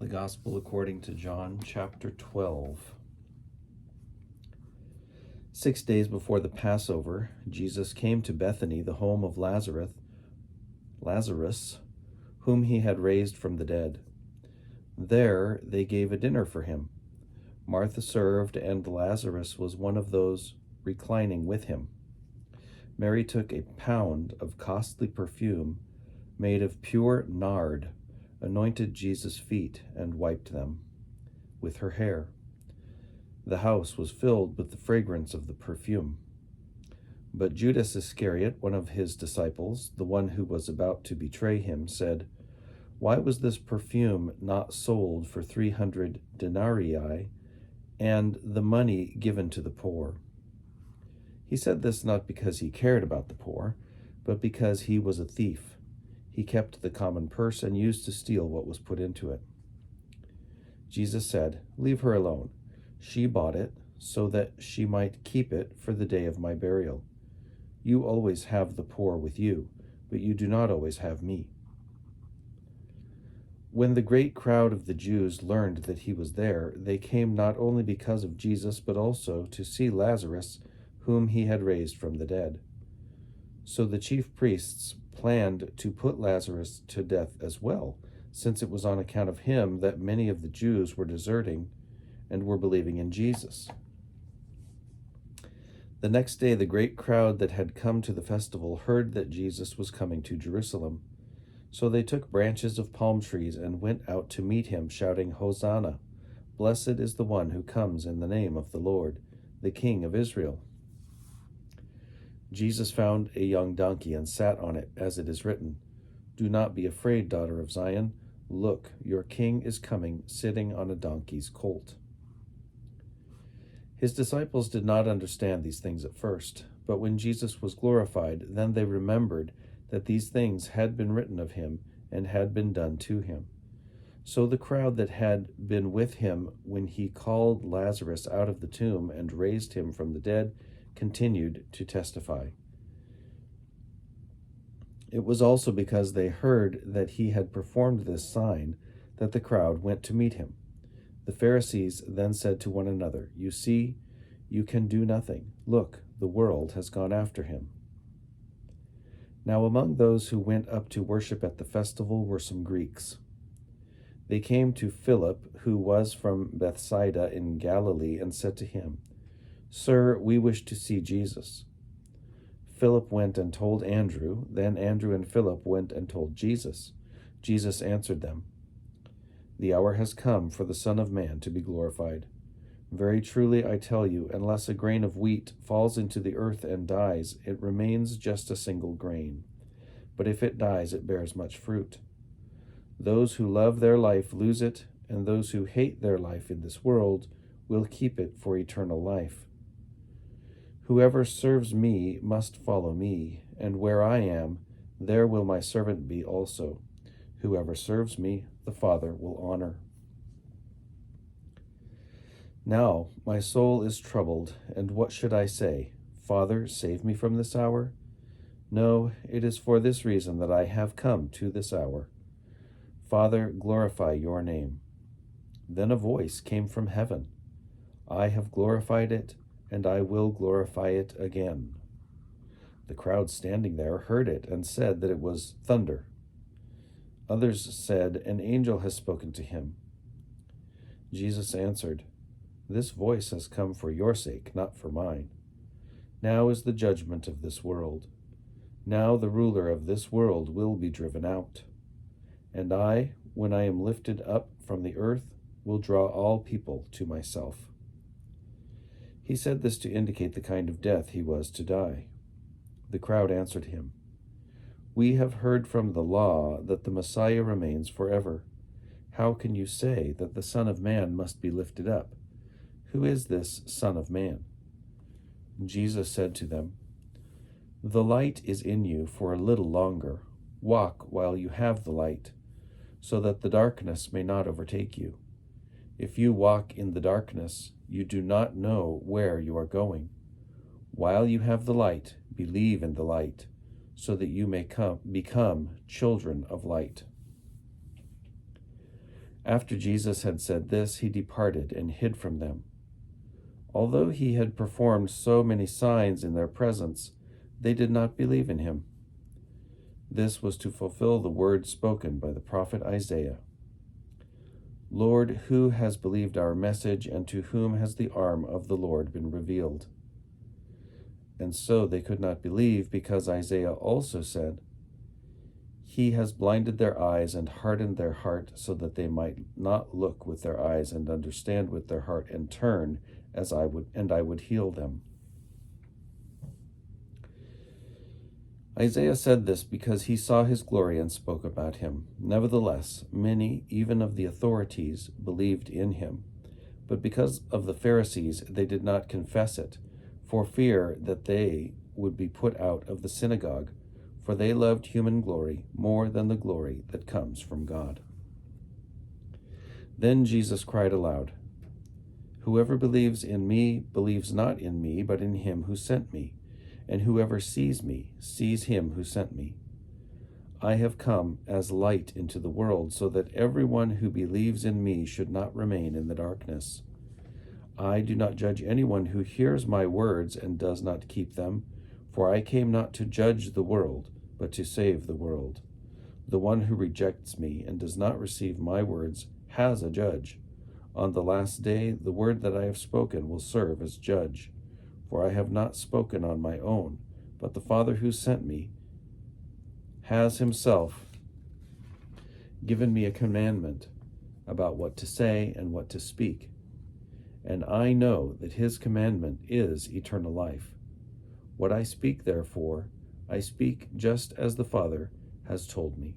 The Gospel according to John, chapter 12. 6 days before the Passover, Jesus came to Bethany, the home of Lazarus, whom he had raised from the dead. There they gave a dinner for him. Martha served, and Lazarus was one of those reclining with him. Mary took a pound of costly perfume made of pure nard, anointed Jesus' feet, and wiped them with her hair. The house was filled with the fragrance of the perfume. But Judas Iscariot, one of his disciples, the one who was about to betray him, said, "Why was this perfume not sold for 300 denarii and the money given to the poor?" He said this not because he cared about the poor, but because he was a thief. He kept the common purse and used to steal what was put into it. Jesus said, "Leave her alone. She bought it so that she might keep it for the day of my burial. You always have the poor with you, but you do not always have me." When the great crowd of the Jews learned that he was there, they came not only because of Jesus, but also to see Lazarus, whom he had raised from the dead. So the chief priests planned to put Lazarus to death as well, since it was on account of him that many of the Jews were deserting and were believing in Jesus. The next day, the great crowd that had come to the festival heard that Jesus was coming to Jerusalem. So they took branches of palm trees and went out to meet him, shouting, "Hosanna! Blessed is the one who comes in the name of the Lord, the King of Israel." Jesus found a young donkey and sat on it, as it is written, "Do not be afraid, daughter of Zion. Look, your king is coming, sitting on a donkey's colt." His disciples did not understand these things at first, but when Jesus was glorified, then they remembered that these things had been written of him and had been done to him. So the crowd that had been with him when he called Lazarus out of the tomb and raised him from the dead continued to testify. It was also because they heard that he had performed this sign that the crowd went to meet him. The Pharisees then said to one another, "You see, you can do nothing. Look, the world has gone after him." Now among those who went up to worship at the festival were some Greeks. They came to Philip, who was from Bethsaida in Galilee, and said to him, "Sir, we wish to see Jesus." Philip went and told Andrew. Then Andrew and Philip went and told Jesus. Jesus answered them, "The hour has come for the Son of Man to be glorified. Very truly I tell you, unless a grain of wheat falls into the earth and dies, it remains just a single grain. But if it dies, it bears much fruit. Those who love their life lose it, and those who hate their life in this world will keep it for eternal life. Whoever serves me must follow me, and where I am, there will my servant be also. Whoever serves me, the Father will honor. Now my soul is troubled, and what should I say? Father, save me from this hour? No, it is for this reason that I have come to this hour. Father, glorify your name." Then a voice came from heaven, "I have glorified it, and I will glorify it again." The crowd standing there heard it and said that it was thunder. Others said, "An angel has spoken to him." Jesus answered, "This voice has come for your sake, not for mine. Now is the judgment of this world. Now the ruler of this world will be driven out. And I, when I am lifted up from the earth, will draw all people to myself." He said this to indicate the kind of death he was to die. The crowd answered him, "We have heard from the law that the Messiah remains forever. How can you say that the Son of Man must be lifted up? Who is this Son of Man?" Jesus said to them, "The light is in you for a little longer. Walk while you have the light, so that the darkness may not overtake you. If you walk in the darkness, you do not know where you are going. While you have the light, believe in the light, so that you may become children of light." After Jesus had said this, he departed and hid from them. Although he had performed so many signs in their presence, they did not believe in him. This was to fulfill the word spoken by the prophet Isaiah. Lord, who has believed our message, and to whom has the arm of the Lord been revealed? And so they could not believe, because Isaiah also said, He has blinded their eyes and hardened their heart, so that they might not look with their eyes and understand with their heart and turn, I would heal them. Isaiah said this because he saw his glory and spoke about him. Nevertheless, many, even of the authorities, believed in him. But because of the Pharisees, they did not confess it, for fear that they would be put out of the synagogue, for they loved human glory more than the glory that comes from God. Then Jesus cried aloud, Whoever believes in me believes not in me, but in him who sent me. And whoever sees me sees him who sent me. I have come as light into the world, so that everyone who believes in me should not remain in the darkness. I do not judge anyone who hears my words and does not keep them, for I came not to judge the world, but to save the world. The one who rejects me and does not receive my words has a judge. On the last day, the word that I have spoken will serve as judge. For I have not spoken on my own, but the Father who sent me has himself given me a commandment about what to say and what to speak. And I know that his commandment is eternal life. What I speak, therefore, I speak just as the Father has told me.